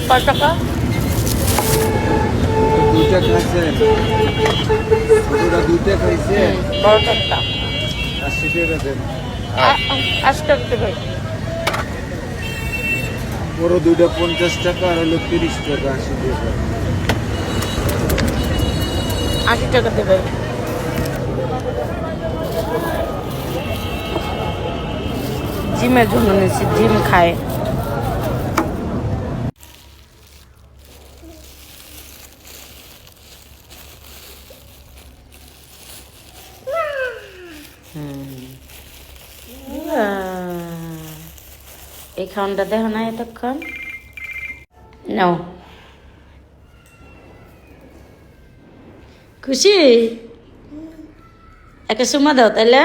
কত টাকা? দুইটা খাইছে, দুইটা খাইছে, বড় টাকা 80 টাকা দেন। 80 টাকা দেবে। বড় দুইটা 50 টাকা আর হলো 30 টাকা, 80 টাকা। 80 টাকা দেবে। জিমের জন্য নিয়েছি, জিম খায়। এই খাওয়ানটা দেখো না এতক্ষণ। নাও, খুশি? একটা সুমা দাও তাহলে।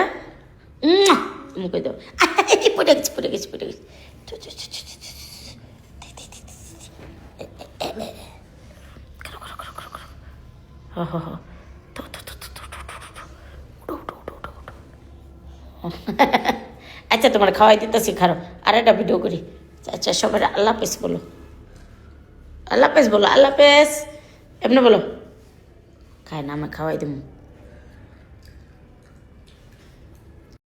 মুখে দাও। পড়ে গেছে, পড়ে গেছে, পড়ে গেছে। আচ্ছা, তোমার খাওয়াই দিতেছি, খারো। আর একটা ভিডিও করি। আচ্ছা, সবাই আল্লাহ হাফেজ বলো। আল্লাহ হাফেজ বলো, আল্লাহ হাফেজ। এমনি বলো। খায় না, আমি খাওয়াই দেবো।